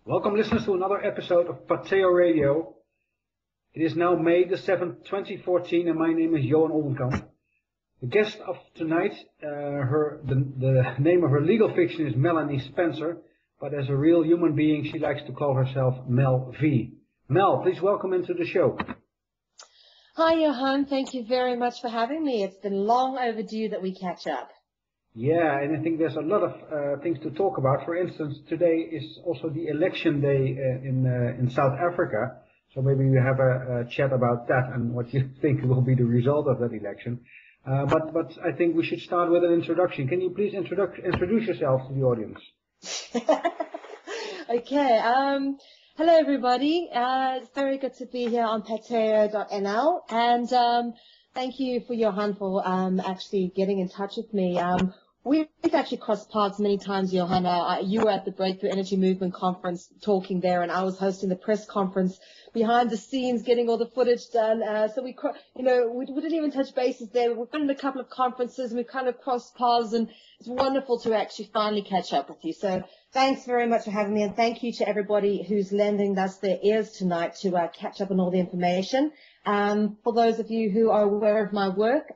Welcome, listeners, to another episode of Pateo Radio. It is now May the 7th, 2014, and my name is Johan Oldenkamp. The guest of tonight, the name of her legal fiction is Melanie Spencer, but as a real human being, she likes to call herself Mel V. Mel, please welcome into the show. Hi, Johan. Thank you very much for having me. It's been long overdue that we catch up. Yeah, and I think there's a lot of things to talk about. For instance, today is also the election day in South Africa. So maybe we have a chat about that and what you think will be the result of that election. But I think we should start with an introduction. Can you please introduce yourself to the audience? Okay. Hello, everybody. It's very good to be here on pateo.nl. And thank you for Johan for actually getting in touch with me. We've actually crossed paths many times, Johanna. You were at the Breakthrough Energy Movement conference talking there, and I was hosting the press conference behind the scenes, getting all the footage done. So we didn't even touch bases there. We've been in a couple of conferences, and we've kind of crossed paths, and it's wonderful to actually finally catch up with you. So thanks very much for having me, and thank you to everybody who's lending us their ears tonight to catch up on all the information. For those of you who are aware of my work,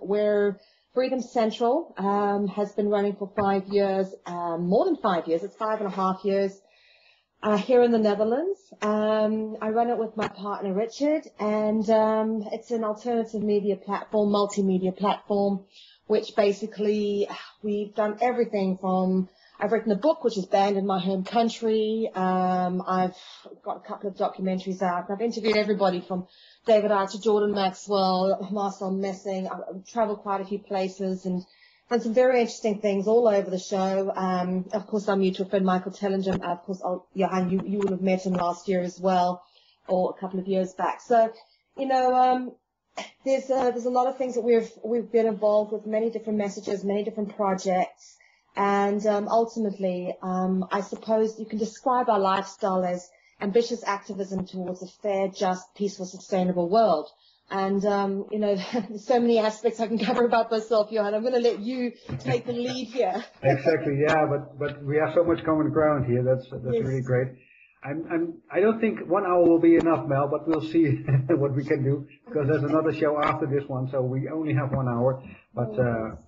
we're Freedom Central has been running for 5 years, more than 5 years. It's 5.5 years here in the Netherlands. I run it with my partner Richard, and it's an alternative media platform, multimedia platform, which basically we've done everything from. I've written a book which is banned in my home country. I've got a couple of documentaries out. I've interviewed everybody from David Icke to Jordan Maxwell, Marcel Messing. I've traveled quite a few places and done some very interesting things all over the show. Of course, our mutual friend Michael Tellinger. Of course, Johan, you would have met him last year as well, or a couple of years back. So, there's a lot of things that we've been involved with, many different messages, many different projects. And ultimately, I suppose you can describe our lifestyle as ambitious activism towards a fair, just, peaceful, sustainable world. And, there's so many aspects I can cover about myself, Johan. I'm going to let you take the lead here. Exactly, yeah, but we have so much common ground here. That's yes. Really great. I don't think 1 hour will be enough, Mel, but we'll see what we can do, because there's another show after this one, so we only have 1 hour. But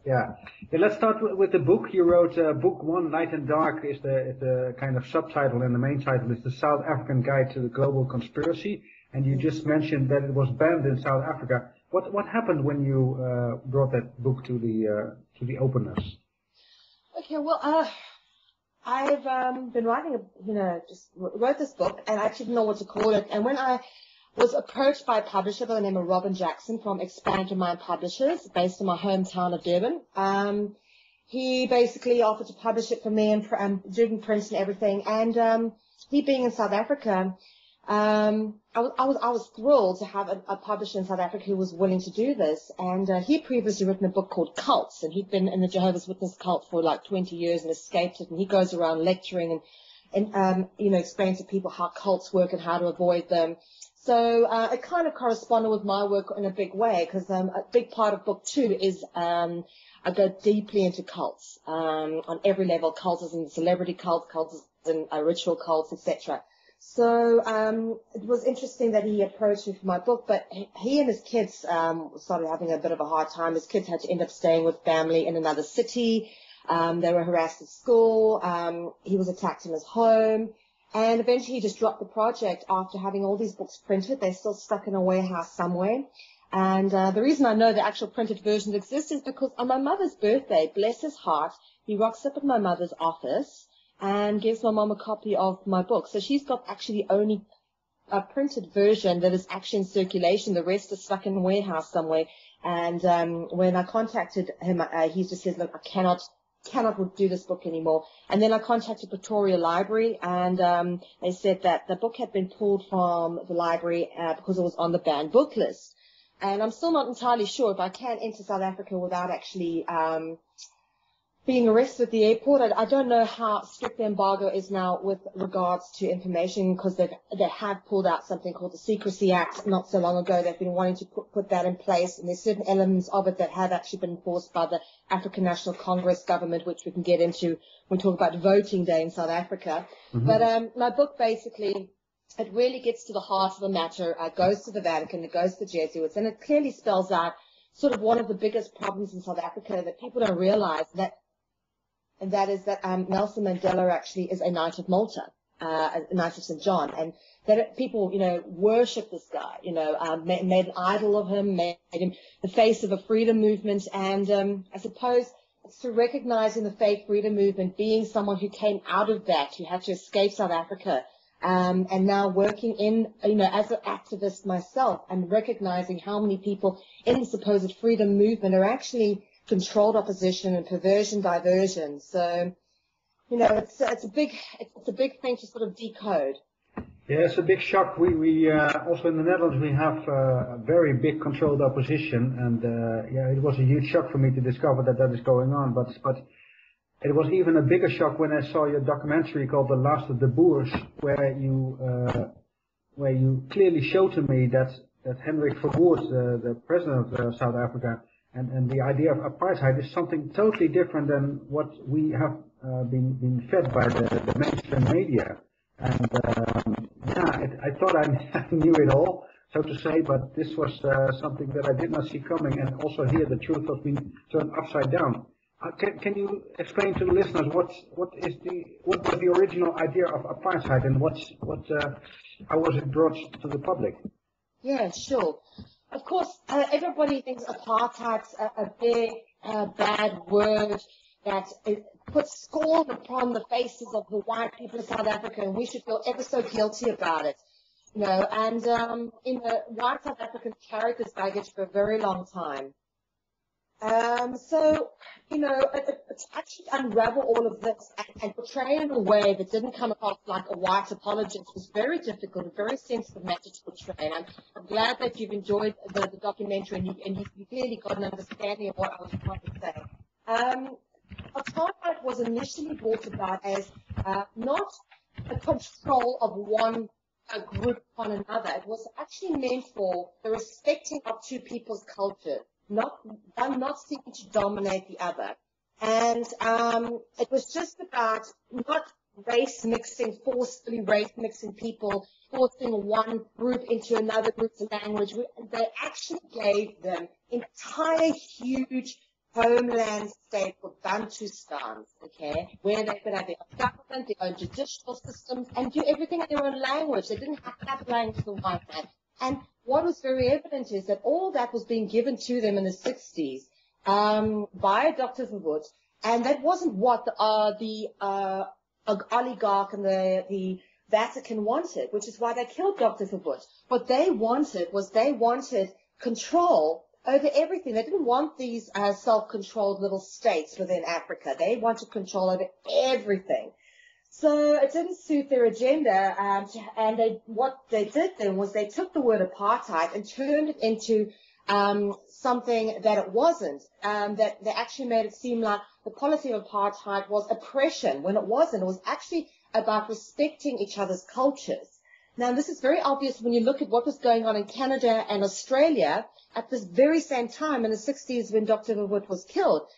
yeah, let's start with the book. You wrote book 1, Light and Dark, is the kind of subtitle, and the main title is The South African Guide to the Global Conspiracy. And you just mentioned that it was banned in South Africa. What happened when you brought that book to the openness? Okay, well, I've been writing, just wrote this book, and I actually didn't know what to call it. And when I was approached by a publisher by the name of Robin Jackson from Expand Your Mind Publishers, based in my hometown of Durban, he basically offered to publish it for me and doing prints and everything. And he being in South Africa, I was thrilled to have a publisher in South Africa who was willing to do this. And he previously written a book called Cults, and he'd been in the Jehovah's Witness cult for like 20 years and escaped it. And he goes around lecturing and explains to people how cults work and how to avoid them. So it kind of corresponded with my work in a big way, because a big part of book 2 is I go deeply into cults on every level, cultism, celebrity cults, cultism, ritual cults, etc. So it was interesting that he approached me for my book, but he and his kids started having a bit of a hard time. His kids had to end up staying with family in another city. They were harassed at school. He was attacked in his home. And eventually he just dropped the project after having all these books printed. They're still stuck in a warehouse somewhere. And the reason I know the actual printed versions exist is because on my mother's birthday, bless his heart, he rocks up at my mother's office and gives my mom a copy of my book. So she's got actually the only printed version that is actually in circulation. The rest is stuck in a warehouse somewhere. And when I contacted him, he just said, look, I cannot do this book anymore. And then I contacted Pretoria Library, and they said that the book had been pulled from the library because it was on the banned book list. And I'm still not entirely sure if I can enter South Africa without actually being arrested at the airport. I don't know how strict the embargo is now with regards to information, because they have pulled out something called the Secrecy Act not so long ago. They've been wanting to put that in place, and there's certain elements of it that have actually been enforced by the African National Congress government, which we can get into when we talk about voting day in South Africa. Mm-hmm. But my book basically, it really gets to the heart of the matter. It goes to the Vatican, it goes to the Jesuits, and it clearly spells out sort of one of the biggest problems in South Africa that people don't realize, and that is that Nelson Mandela actually is a Knight of Malta, a Knight of St. John, and that people, worship this guy, made an idol of him, made him the face of a freedom movement, and I suppose it's to recognizing the fake freedom movement, being someone who came out of that, who had to escape South Africa, and now working in, as an activist myself, and recognizing how many people in the supposed freedom movement are actually controlled opposition and perversion, diversion. So, it's a big thing to sort of decode. Yeah, it's a big shock. We also in the Netherlands we have a very big controlled opposition, and it was a huge shock for me to discover that is going on. But it was even a bigger shock when I saw your documentary called The Last of the Boers, where you clearly showed to me that Hendrik Verwoerd, the president of South Africa, and the idea of apartheid is something totally different than what we have been fed by the mainstream media. And I thought I knew it all, so to say, but this was something that I did not see coming. And also here, the truth has been turned upside down. Can you explain to the listeners what was the original idea of apartheid, and how was it brought to the public? Yeah, sure. Of course, everybody thinks apartheid's a big, bad word that puts scorn upon the faces of the white people of South Africa, and we should feel ever so guilty about it. And white South Africans carried this baggage for a very long time. To actually unravel all of this and portray it in a way that didn't come across like a white apologist was very difficult, a very sensitive matter to portray. And I'm glad that you've enjoyed the documentary and you clearly got an understanding of what I was trying to say. Apartheid was initially brought about as not a control of one group on another. It was actually meant for the respecting of two people's culture. Not seeking to dominate the other. And it was just about not forcefully race mixing people, forcing one group into another group's language. They actually gave them entire huge homeland state for Bantustans, okay, where they could have their own government, their own judicial systems, and do everything in their own language. They didn't have to have language for the white man. And what was very evident is that all that was being given to them in the 60s by Dr. Verwoerd, and that wasn't what the oligarch and the Vatican wanted, which is why they killed Dr. Verwoerd. What they wanted was control over everything. They didn't want these self-controlled little states within Africa. They wanted control over everything. So it didn't suit their agenda, and what they did then was they took the word apartheid and turned it into something that it wasn't. That they actually made it seem like the policy of apartheid was oppression, when it wasn't. It was actually about respecting each other's cultures. Now, this is very obvious when you look at what was going on in Canada and Australia at this very same time in the 60s when Dr. Verwoerd was killed.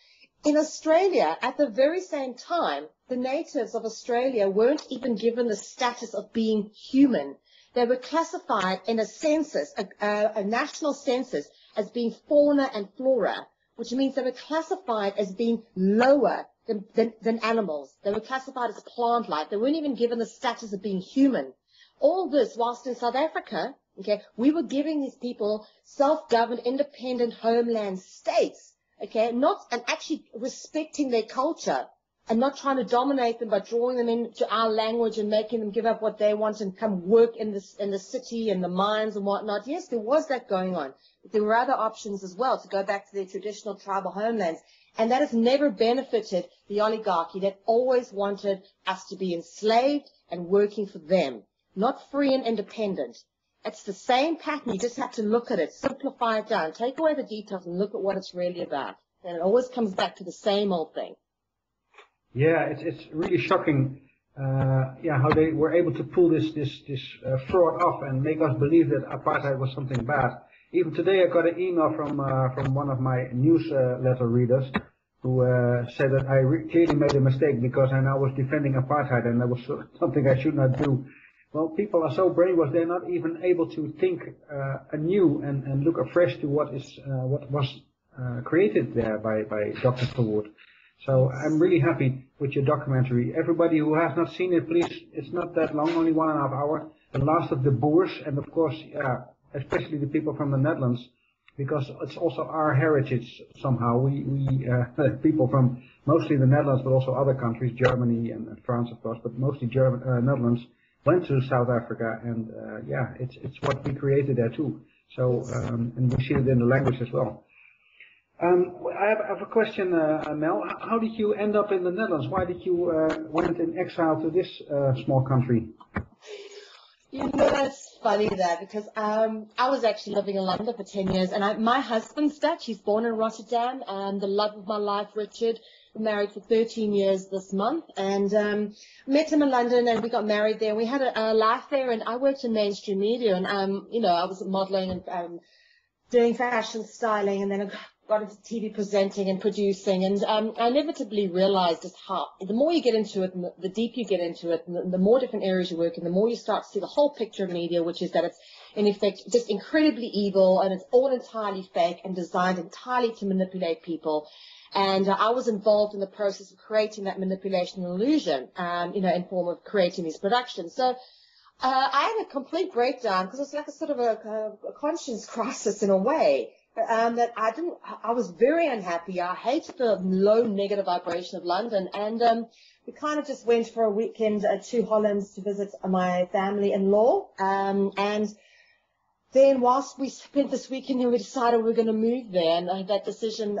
In Australia, at the very same time, the natives of Australia weren't even given the status of being human. They were classified in a census, a national census, as being fauna and flora, which means they were classified as being lower than animals. They were classified as plant-like. They weren't even given the status of being human. All this whilst in South Africa, okay, we were giving these people self-governed, independent homeland states, okay, and actually respecting their culture and not trying to dominate them by drawing them into our language and making them give up what they want and come work in the city and the mines and whatnot. Yes, there was that going on. But there were other options as well to go back to their traditional tribal homelands. And that has never benefited the oligarchy that always wanted us to be enslaved and working for them, not free and independent. It's the same pattern. You just have to look at it, simplify it down, take away the details and look at what it's really about. And it always comes back to the same old thing. Yeah, it's really shocking. How they were able to pull this fraud off and make us believe that apartheid was something bad. Even today, I got an email from one of my newsletter readers who said that I clearly made a mistake because I now was defending apartheid and that was something I should not do. Well, people are so brainwashed; they're not even able to think anew and look afresh to what was created there by Dr. Forward. So I'm really happy with your documentary. Everybody who has not seen it, please, it's not that long, only 1.5 hours. The Last of the Boers, and of course, especially the people from the Netherlands, because it's also our heritage somehow. We people from mostly the Netherlands, but also other countries, Germany and France, of course, but mostly Netherlands, went to South Africa, and it's what we created there too. So, and we see it in the language as well. I have a question, Mel. How did you end up in the Netherlands? Why did you went in exile to this small country? You know, it's funny that because I was actually living in London for 10 years, and my husband's Dutch. He's born in Rotterdam, and the love of my life, Richard, we're married for 13 years this month, and met him in London, and we got married there. We had a life there, and I worked in mainstream media, and I was modeling and doing fashion styling, and then I got into TV presenting and producing, and I inevitably realized just how the more you get into it, and the deeper you get into it, and the more different areas you work in, the more you start to see the whole picture of media, which is that it's in effect just incredibly evil, and it's all entirely fake and designed entirely to manipulate people. And I was involved in the process of creating that manipulation illusion, in form of creating these productions. So I had a complete breakdown because it's like a sort of a conscience crisis in a way. That I was very unhappy. I hated the low negative vibration of London, and we kind of just went for a weekend to Holland to visit my family-in-law, and then whilst we spent this weekend here, we decided we were going to move there, and that decision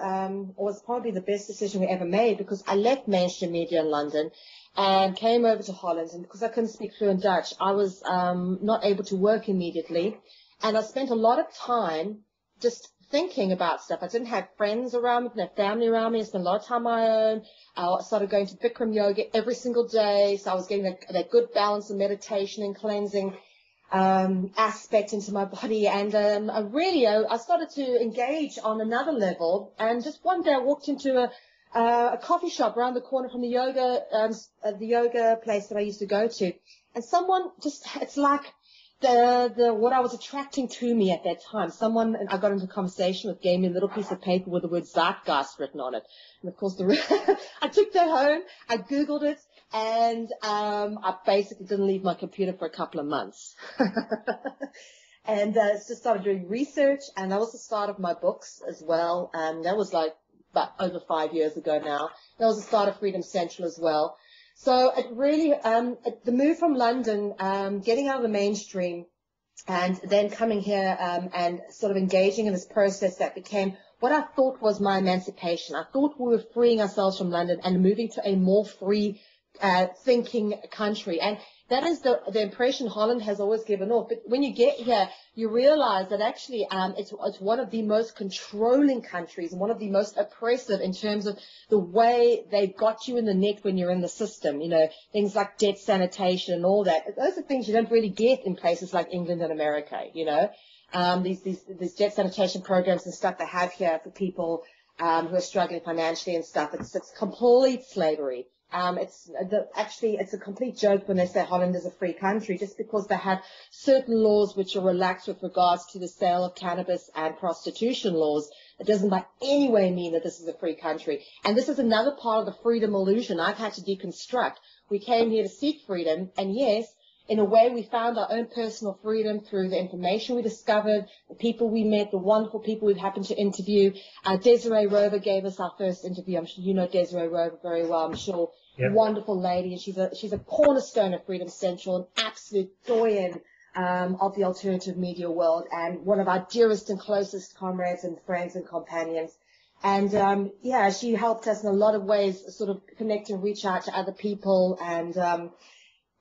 was probably the best decision we ever made, because I left mainstream media in London and came over to Holland, and because I couldn't speak fluent Dutch, I was not able to work immediately, and I spent a lot of time just thinking about stuff. I didn't have friends around me, didn't have family around me. I spent a lot of time on my own. I started going to Bikram yoga every single day, so I was getting that good balance of meditation and cleansing aspect into my body. And I started to engage on another level. And just one day I walked into a coffee shop around the corner from the yoga place that I used to go to, and someone it's like what I was attracting to me at that time. Someone I got into conversation with gave me a little piece of paper with the word Zeitgeist written on it. And of course, I took that home, I Googled it, and I basically didn't leave my computer for a couple of months. And just started doing research, and that was the start of my books as well. And that was like about over 5 years ago now. That was the start of Freedom Central as well. So it really, the move from London, getting out of the mainstream, and then coming here and sort of engaging in this process that became what I thought was my emancipation. I thought we were freeing ourselves from London and moving to a more free thinking country. And that is the impression Holland has always given off. But when you get here, you realize that actually it's one of the most controlling countries and one of the most oppressive in terms of the way they've got you in the net when you're in the system. Things like debt sanitation and all that. Those are things you don't really get in places like England and America, these debt sanitation programs and stuff they have here for people who are struggling financially and stuff. It's complete slavery. It's a complete joke when they say Holland is a free country, just because they have certain laws which are relaxed with regards to the sale of cannabis and prostitution laws. It doesn't by any way mean that this is a free country. And this is another part of the freedom illusion I've had to deconstruct. We came here to seek freedom, and yes, in a way, we found our own personal freedom through the information we discovered, the people we met, the wonderful people we've happened to interview. Desiree Rover gave us our first interview. I'm sure you know Desiree Rover very well, I'm sure. Yep. Wonderful lady, and she's a cornerstone of Freedom Central, an absolute doyen of the alternative media world, and one of our dearest and closest comrades and friends and companions. And she helped us in a lot of ways, sort of connect and reach out to other people, and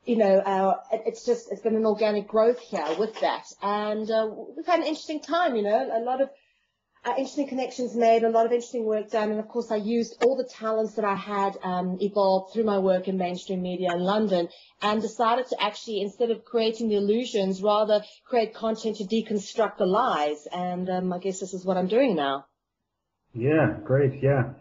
it's been an organic growth here with that. And we've had an interesting time, a lot of interesting connections made, a lot of interesting work done, and of course I used all the talents that I had evolved through my work in mainstream media in London, and decided to actually, instead of creating the illusions, rather create content to deconstruct the lies, and I guess this is what I'm doing now. Yeah, great, yeah.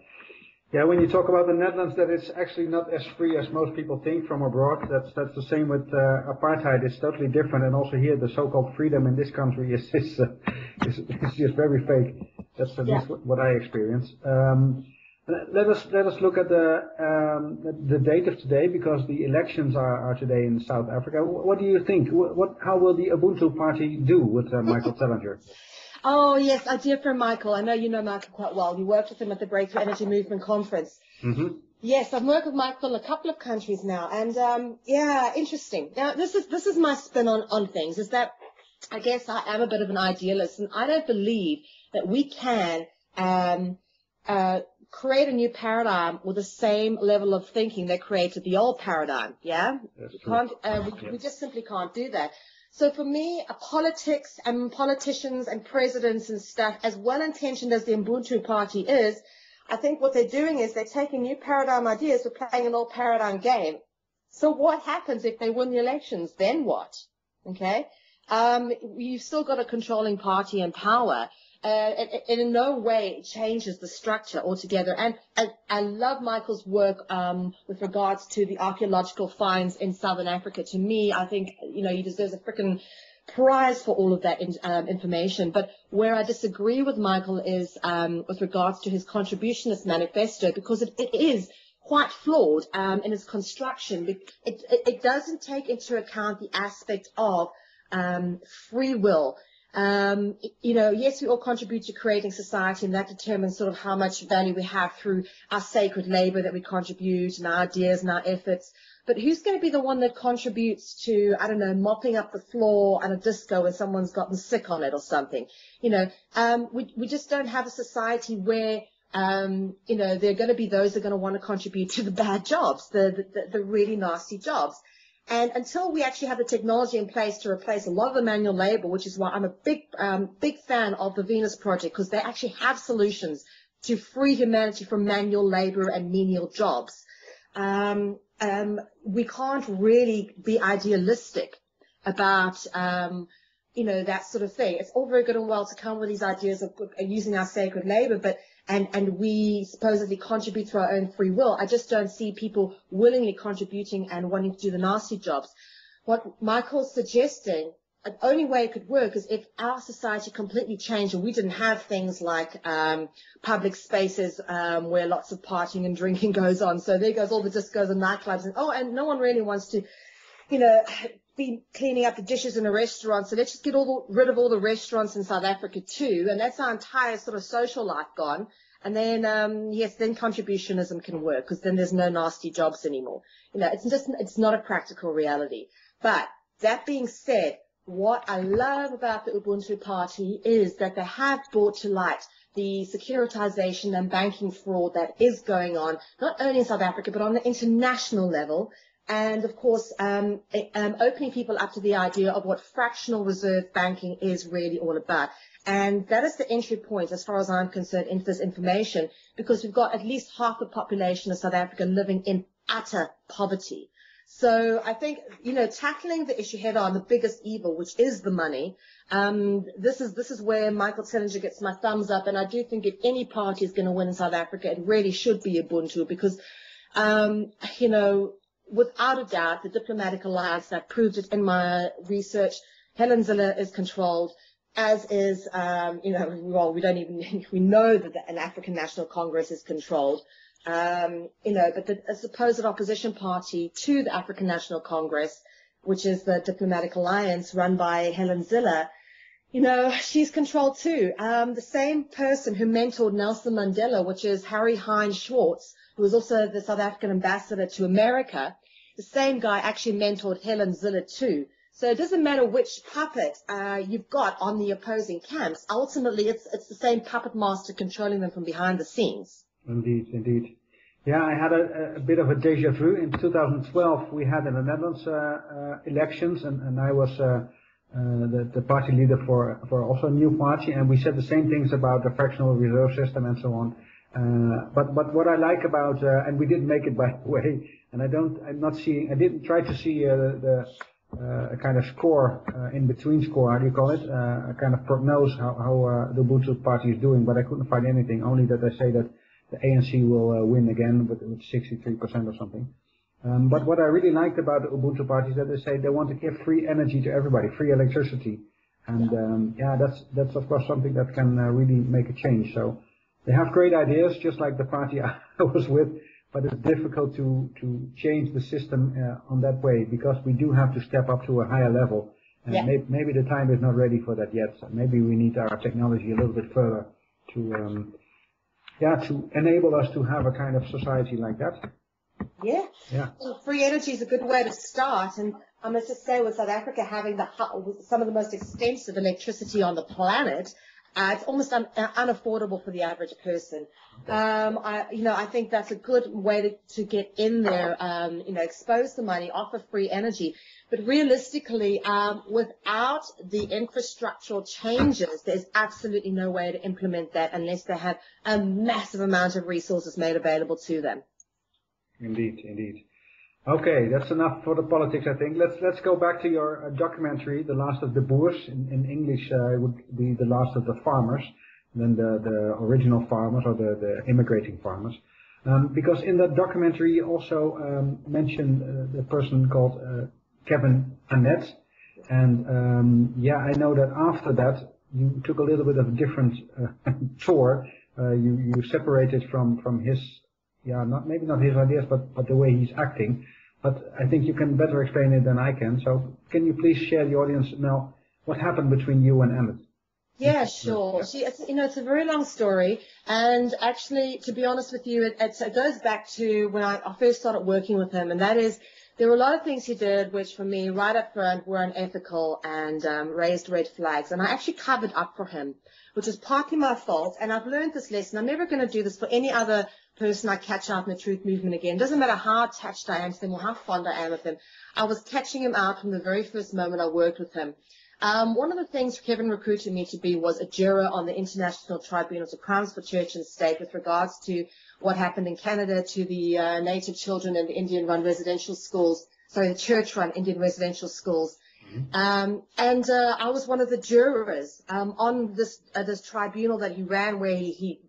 Yeah, when you talk about the Netherlands, that it's actually not as free as most people think from abroad. That's the same with apartheid. It's totally different, and also here the so-called freedom in this country is just very fake. That's at least what I experience. Let us look at the date of today, because the elections are today in South Africa. What do you think? How will the Ubuntu Party do with Michael Tellinger? Oh, yes, our dear friend Michael. I know you know Michael quite well. You worked with him at the Breakthrough Energy Movement Conference. Mm-hmm. Yes, I've worked with Michael in a couple of countries now, and yeah, interesting. Now, this is my spin on things, is that I guess I am a bit of an idealist, and I don't believe that we can create a new paradigm with the same level of thinking that created the old paradigm. Yeah, we just simply can't do that. So for me, politics and politicians and presidents and stuff, as well-intentioned as the Ubuntu Party is, I think what they're doing is they're taking new paradigm ideas, they're playing an old paradigm game. So what happens if they win the elections? Then what? Okay? You've still got a controlling party in power. It in no way changes the structure altogether. And I love Michael's work with regards to the archaeological finds in Southern Africa. To me, I think, he deserves a freaking prize for all of that information. But where I disagree with Michael is with regards to his contributionist manifesto, because it is quite flawed in its construction. It doesn't take into account the aspect of free will. Yes, we all contribute to creating society, and that determines sort of how much value we have through our sacred labor that we contribute and our ideas and our efforts. But who's going to be the one that contributes to, I don't know, mopping up the floor at a disco when someone's gotten sick on it or something? We just don't have a society where, there are going to be those that are going to want to contribute to the bad jobs, the really nasty jobs. And until we actually have the technology in place to replace a lot of the manual labor, which is why I'm a big fan of the Venus Project, because they actually have solutions to free humanity from manual labor and menial jobs. We can't really be idealistic about, that sort of thing. It's all very good and well to come with these ideas of using our sacred labor, but and we supposedly contribute through our own free will. I just don't see people willingly contributing and wanting to do the nasty jobs. What Michael's suggesting, the only way it could work is if our society completely changed and we didn't have things like public spaces where lots of partying and drinking goes on. So there goes all the discos and nightclubs, and no one really wants to, be cleaning up the dishes in a restaurant. So let's just get rid of all the restaurants in South Africa too. And that's our entire sort of social life gone. And then, then contributionism can work, because then there's no nasty jobs anymore. It's not a practical reality. But that being said, what I love about the Ubuntu Party is that they have brought to light the securitization and banking fraud that is going on, not only in South Africa, but on the international level. And, of course, opening people up to the idea of what fractional reserve banking is really all about. And that is the entry point, as far as I'm concerned, into this information, because we've got at least half the population of South Africa living in utter poverty. So I think, tackling the issue head on, the biggest evil, which is the money, this is where Michael Tellinger gets my thumbs up. And I do think if any party is going to win in South Africa, it really should be Ubuntu, because, without a doubt, the diplomatic alliance, that proved it in my research, Helen Zille is controlled, as is, we know that an African National Congress is controlled, but a supposed opposition party to the African National Congress, which is the diplomatic alliance run by Helen Zille, she's controlled too. The same person who mentored Nelson Mandela, which is Harry Hines Schwartz, who was also the South African ambassador to America, the same guy actually mentored Helen Zille too. So it doesn't matter which puppet you've got on the opposing camps. Ultimately, it's the same puppet master controlling them from behind the scenes. Indeed. Yeah, I had a bit of a déjà vu. In 2012, we had in the Netherlands elections, and I was the party leader for also a new party, and we said the same things about the fractional reserve system and so on. But what I like about, and we didn't make it by the way, and I didn't try to see a kind of score, in between score, how do you call it, a kind of prognose how the Ubuntu party is doing, but I couldn't find anything, only that they say that the ANC will win again with 63% or something. But what I really liked about the Ubuntu party is that they say they want to give free energy to everybody, free electricity. And that's of course something that can really make a change. So they have great ideas, just like the party I was with, but it's difficult to change the system on that way, because we do have to step up to a higher level. And maybe the time is not ready for that yet. So maybe we need our technology a little bit further to enable us to have a kind of society like that. Yeah. Well, free energy is a good way to start, and I must just say, with South Africa having some of the most expensive electricity on the planet, it's almost unaffordable for the average person. I think that's a good way to get in there, expose the money, offer free energy. But realistically, without the infrastructural changes, there's absolutely no way to implement that unless they have a massive amount of resources made available to them. Indeed. Okay, that's enough for the politics, I think. Let's go back to your documentary, The Last of the Boers. In English, it would be The Last of the Farmers, and then the original farmers, or the immigrating farmers. Because in that documentary, you also mentioned the person called Kevin Annette. And I know that after that, you took a little bit of a different tour. You separated from his, maybe not his ideas, but the way he's acting. But I think you can better explain it than I can. So can you please share the audience now what happened between you and Emmett? Yeah, sure. It's a very long story, and actually, to be honest with you, it goes back to when I first started working with him, and that is, there were a lot of things he did which, for me, right up front, were unethical and raised red flags, and I actually covered up for him, which is partly my fault, and I've learned this lesson. I'm never going to do this for any other person I catch out in the truth movement again. It doesn't matter how attached I am to them or how fond I am of them. I was catching him out from the very first moment I worked with him. One of the things Kevin recruited me to be was a juror on the International Tribunals of Crimes for Church and State with regards to what happened in Canada to the Native children in the Indian-run residential schools, the church-run Indian residential schools. I was one of the jurors on this tribunal that he ran, where he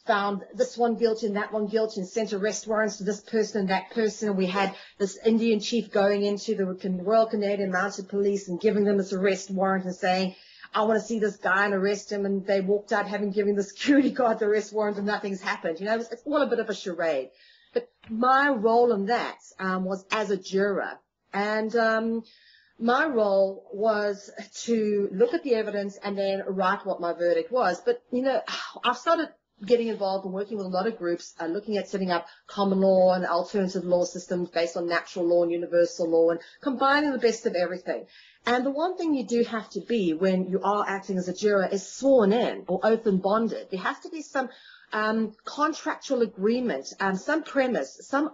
found this one guilty and that one guilty and sent arrest warrants to this person and that person. And we had this Indian chief going into the Royal Canadian Mounted Police and giving them this arrest warrant and saying, I want to see this guy and arrest him. And they walked out having given the security guard the arrest warrant, and nothing's happened. It's all a bit of a charade. But my role in that was as a juror. And my role was to look at the evidence and then write what my verdict was. But, I've started getting involved and working with a lot of groups, looking at setting up common law and alternative law systems based on natural law and universal law, and combining the best of everything. And the one thing you do have to be when you are acting as a juror is sworn in or oath and bonded. There has to be some contractual agreement, some premise, some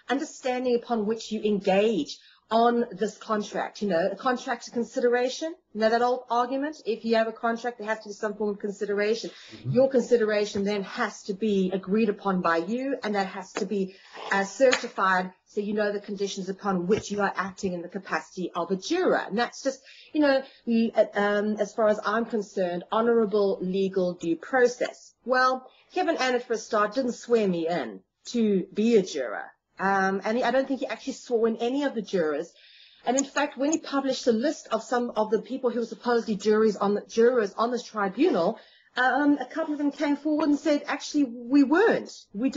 understanding upon which you engage on this contract, a contract consideration. That old argument, if you have a contract, there has to be some form of consideration. Mm-hmm. Your consideration then has to be agreed upon by you, and that has to be certified, so you know the conditions upon which you are acting in the capacity of a juror. And that's just, as far as I'm concerned, honorable legal due process. Well, Kevin Annett, for a start, didn't swear me in to be a juror. And I don't think he actually swore in any of the jurors. And in fact, when he published a list of some of the people who were supposedly jurors on this tribunal, a couple of them came forward and said, actually, we weren't. We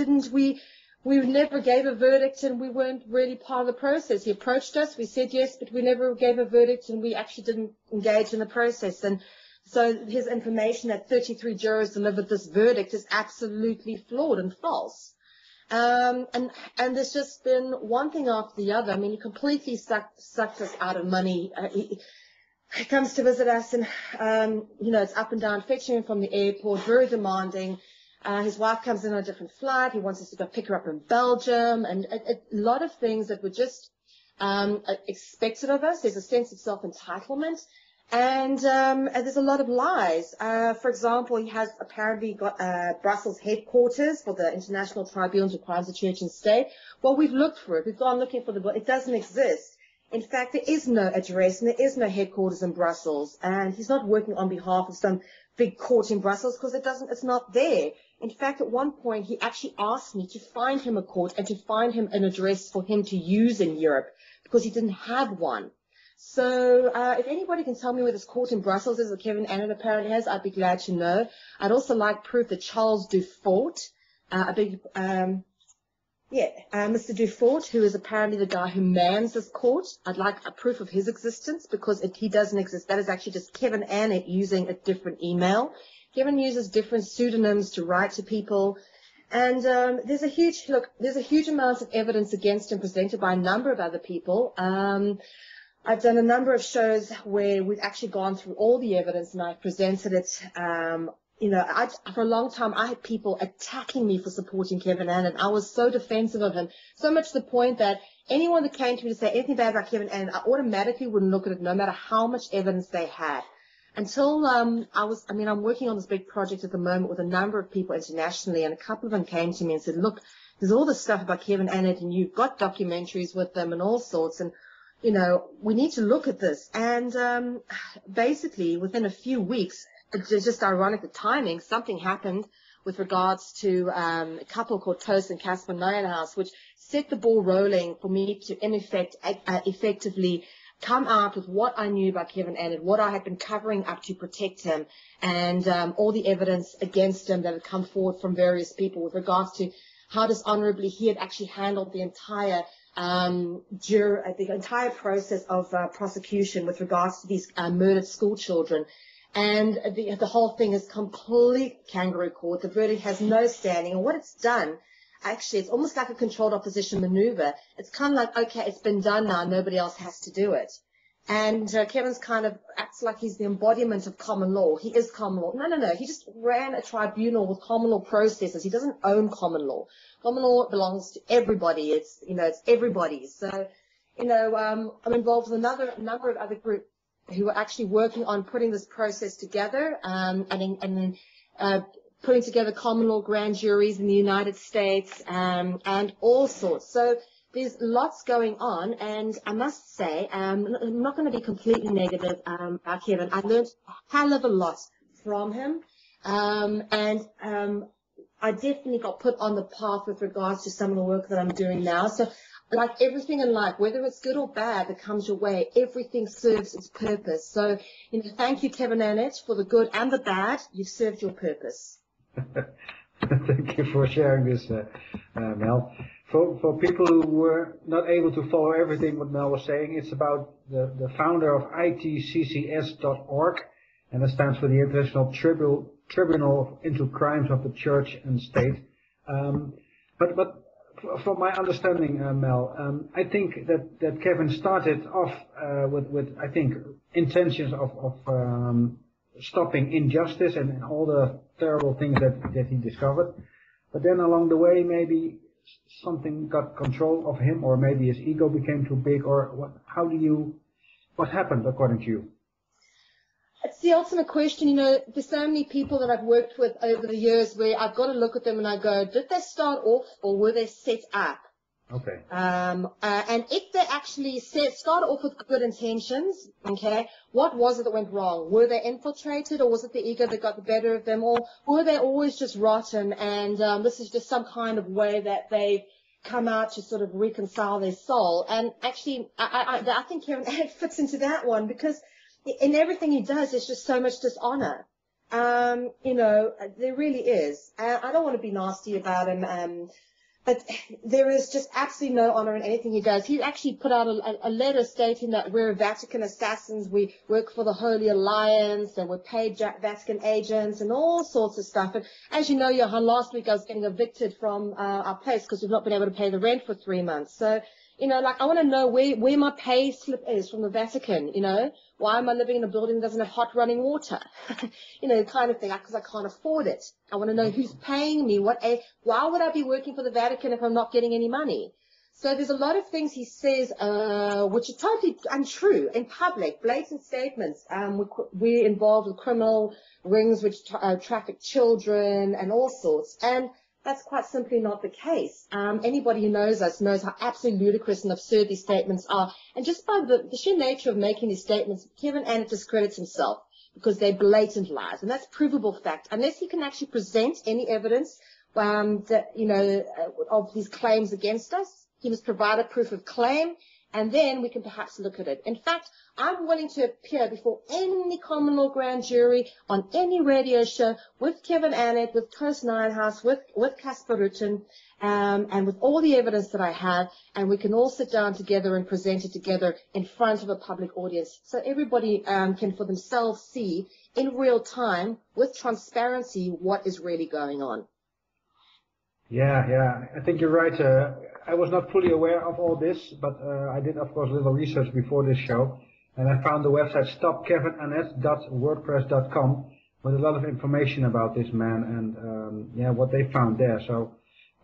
never gave a verdict, and we weren't really part of the process. He approached us, we said yes, but we never gave a verdict, and we actually didn't engage in the process. And so his information that 33 jurors delivered this verdict is absolutely flawed and false. And there's just been one thing after the other. I mean, he completely sucked us out of money. He comes to visit us, and, it's up and down, fetching him from the airport, very demanding. His wife comes in on a different flight. He wants us to go pick her up in Belgium, and a lot of things that were just expected of us. There's a sense of self-entitlement. And there's a lot of lies. For example, he has apparently got Brussels headquarters for the International Tribunal for Crimes of Church and State. Well, we've looked for it. We've gone looking for it doesn't exist. In fact, there is no address and there is no headquarters in Brussels. And he's not working on behalf of some big court in Brussels because it's not there. In fact, at one point, he actually asked me to find him a court and to find him an address for him to use in Europe because he didn't have one. So if anybody can tell me where this court in Brussels is that Kevin Annett apparently has, I'd be glad to know. I'd also like proof that Charles Dufort, Mr. Dufort, who is apparently the guy who mans this court, I'd like a proof of his existence because if he doesn't exist, that is actually just Kevin Annett using a different email. Kevin uses different pseudonyms to write to people. And there's a huge amount of evidence against him presented by a number of other people. I've done a number of shows where we've actually gone through all the evidence and I've presented it. For a long time, I had people attacking me for supporting Kevin Annett. I was so defensive of him, so much to the point that anyone that came to me to say anything bad about Kevin Annett, I automatically wouldn't look at it no matter how much evidence they had. Until I'm working on this big project at the moment with a number of people internationally, and a couple of them came to me and said, look, there's all this stuff about Kevin Annett and you've got documentaries with them and all sorts, and we need to look at this. And basically, within a few weeks, it's just ironic the timing, something happened with regards to a couple called Toast and Casper Nijenhuis, which set the ball rolling for me to, in effect, effectively come out with what I knew about Kevin Annett, what I had been covering up to protect him, and all the evidence against him that had come forward from various people with regards to how dishonorably he had actually handled the entire process of prosecution with regards to these murdered school children. And the whole thing is complete kangaroo court. The verdict has no standing. And what it's done, actually, it's almost like a controlled opposition maneuver. It's kind of like, okay, it's been done now. Nobody else has to do it. And Kevin's kind of acts like he's the embodiment of common law. He is common law. No. He just ran a tribunal with common law processes. He doesn't own common law. Common law belongs to everybody. It's everybody's. So, I'm involved with a number of other groups who are actually working on putting this process together, and putting together common law grand juries in the United States, and all sorts. So there's lots going on, and I must say, I'm not going to be completely negative about Kevin. I learned a hell of a lot from him, and I definitely got put on the path with regards to some of the work that I'm doing now. So like everything in life, whether it's good or bad that comes your way, everything serves its purpose. So, thank you, Kevin Annett, for the good and the bad. You've served your purpose. Thank you for sharing this, Mel. For people who were not able to follow everything what Mel was saying, it's about the founder of itccs.org, and it stands for the International Tribunal into Crimes of the Church and State. But from my understanding, Mel, I think that Kevin started off with I think intentions of stopping injustice and all the terrible things that he discovered. But then along the way, maybe something got control of him, or maybe his ego became too big, or what happened according to you? It's the ultimate question. There's so many people that I've worked with over the years where I've got to look at them and I go, did they start off or were they set up? Okay. And if they actually started off with good intentions, okay, what was it that went wrong? Were they infiltrated, or was it the ego that got the better of them, or were they always just rotten and this is just some kind of way that they've come out to sort of reconcile their soul? And actually, I think Kevin Annett fits into that one, because in everything he does, there's just so much dishonor. There really is. I don't want to be nasty about him, but there is just absolutely no honor in anything he does. He actually put out a letter stating that we're Vatican assassins, we work for the Holy Alliance, and we're paid Vatican agents and all sorts of stuff. And as you know, Johan, last week I was getting evicted from our place because we've not been able to pay the rent for 3 months. So, I want to know where my pay slip is from the Vatican, Why am I living in a building that doesn't have hot running water? Kind of thing, because I can't afford it. I want to know who's paying me. Why would I be working for the Vatican if I'm not getting any money? So there's a lot of things he says which are totally untrue in public, blatant statements. We're involved with criminal rings which traffic children and all sorts. And that's quite simply not the case. Anybody who knows us knows how absolutely ludicrous and absurd these statements are. And just by the sheer nature of making these statements, Kevin Annett discredits himself because they're blatant lies. And that's provable fact. Unless he can actually present any evidence that, of his claims against us, he must provide a proof of claim, and then we can perhaps look at it. In fact, I'm willing to appear before any common law grand jury on any radio show with Kevin Annett, with Toast Nijenhuis, with Casper, and with all the evidence that I have, and we can all sit down together and present it together in front of a public audience so everybody can for themselves see in real time with transparency what is really going on. Yeah, I think you're right. I was not fully aware of all this, but I did, of course, a little research before this show, and I found the website stopkevinannett.wordpress.com with a lot of information about this man and what they found there. So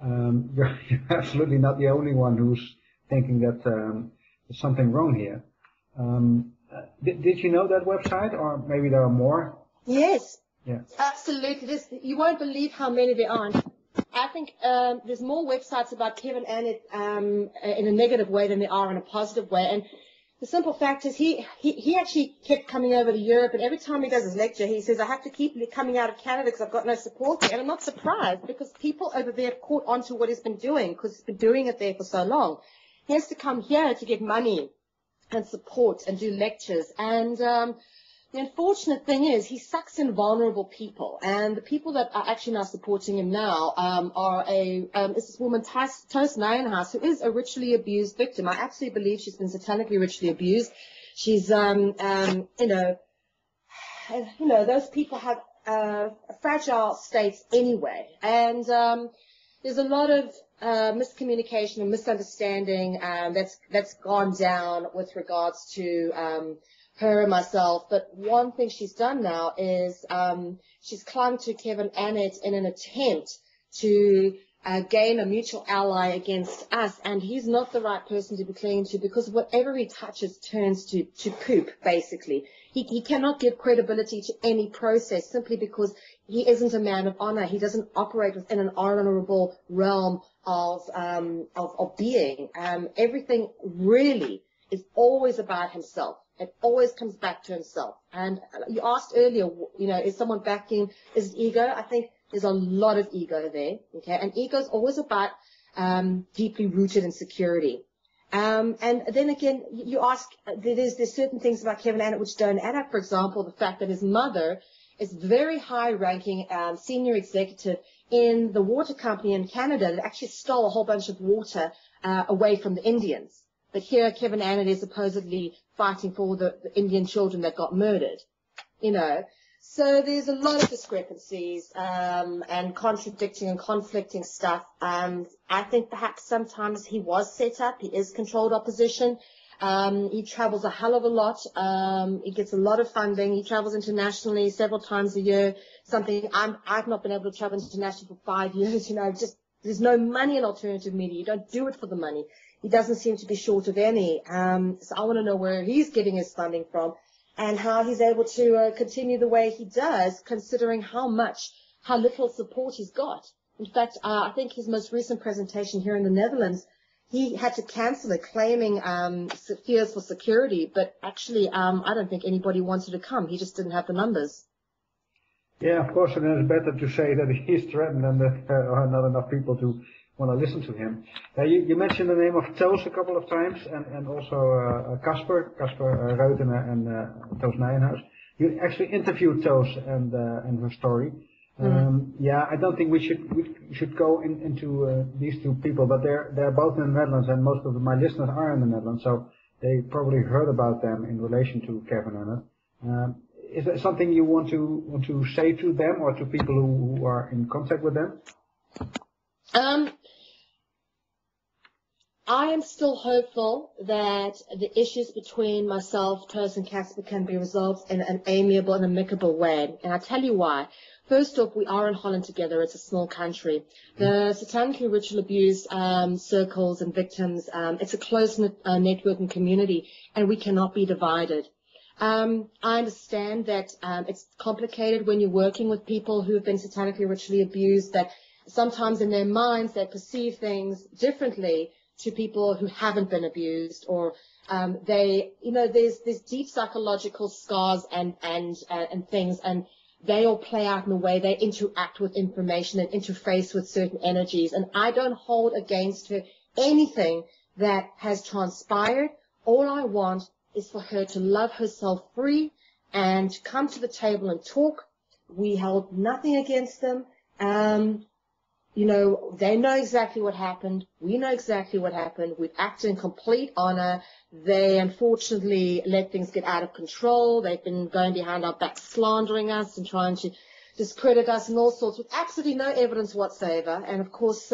you're absolutely not the only one who's thinking that there's something wrong here. Did you know that website, or maybe there are more? Yes, yeah, absolutely. You won't believe how many there are. I think there's more websites about Kevin Annett in a negative way than there are in a positive way. And the simple fact is he actually kept coming over to Europe, and every time he does his lecture, he says, I have to keep coming out of Canada because I've got no support there. And I'm not surprised because people over there have caught on to what he's been doing because he's been doing it there for so long. He has to come here to get money and support and do lectures. And the unfortunate thing is he sucks in vulnerable people, and the people that are actually now supporting him now is this woman Toast Nijenhuis, who is a ritually abused victim. I absolutely believe she's been satanically ritually abused. She's those people have fragile states anyway, and there's a lot of miscommunication and misunderstanding that's gone down with regards to her and myself. But one thing she's done now is she's clung to Kevin Annett in an attempt to gain a mutual ally against us, and he's not the right person to be clinging to because whatever he touches turns to poop, basically. He cannot give credibility to any process simply because he isn't a man of honor. He doesn't operate within an honorable realm of being. Everything really is always about himself. It always comes back to himself. And you asked earlier, is someone backing, is it ego? I think there's a lot of ego there, okay? And ego is always about deeply rooted insecurity. And then again, you ask, there's certain things about Kevin Annett which don't add up. For example, the fact that his mother is very high-ranking senior executive in the water company in Canada that actually stole a whole bunch of water away from the Indians. But here Kevin Annett is supposedly fighting for the Indian children that got murdered, So there's a lot of discrepancies and contradicting and conflicting stuff. I think perhaps sometimes he was set up. He is controlled opposition. He travels a hell of a lot. He gets a lot of funding. He travels internationally several times a year, something I've not been able to travel internationally for 5 years. Just there's no money in alternative media. You don't do it for the money. He doesn't seem to be short of any. So I want to know where he's getting his funding from and how he's able to continue the way he does, considering how little support he's got. In fact, I think his most recent presentation here in the Netherlands, he had to cancel it, claiming fears for security. But actually, I don't think anybody wanted to come. He just didn't have the numbers. Yeah, of course, and it's better to say that he's threatened than that there are not enough people to want to listen to him. You mentioned the name of Toos a couple of times, and also Casper Ruiten and Toos Nijenhuis. You actually interviewed Toos and her story. I don't think we should go into these two people, but they're both in the Netherlands, and most of my listeners are in the Netherlands, so they probably heard about them in relation to Kevin Annett. Is there something you want to say to them or to people who are in contact with them? I am still hopeful that the issues between myself, Toos, and Casper can be resolved in an amiable and amicable way. And I'll tell you why. First off, we are in Holland together. It's a small country. The satanically ritual abuse circles and victims, it's a close-knit networking community, and we cannot be divided. I understand that it's complicated when you're working with people who have been satanically ritually abused, that sometimes in their minds they perceive things differently to people who haven't been abused, or there's deep psychological scars and things, and they all play out in the way they interact with information and interface with certain energies. And I don't hold against her anything that has transpired. All I want is for her to love herself free and to come to the table and talk. We held nothing against them. They know exactly what happened. We know exactly what happened. We've acted in complete honor. They unfortunately let things get out of control. They've been going behind our back, slandering us and trying to discredit us and all sorts with absolutely no evidence whatsoever. And of course,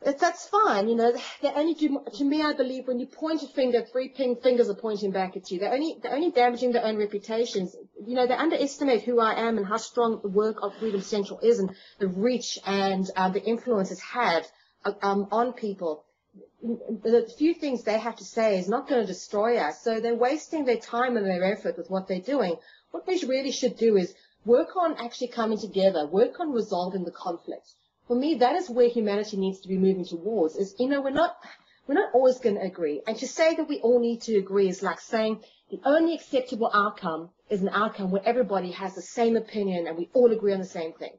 that's fine. They only do, to me, I believe, when you point a finger, three fingers are pointing back at you. They're only damaging their own reputations. They underestimate who I am and how strong the work of Freedom Central is, and the reach and the influence it's had on people. The few things they have to say is not going to destroy us. So they're wasting their time and their effort with what they're doing. What they really should do is work on actually coming together, work on resolving the conflict. For me, that is where humanity needs to be moving towards. We're not always going to agree. And to say that we all need to agree is like saying the only acceptable outcome is an outcome where everybody has the same opinion and we all agree on the same thing.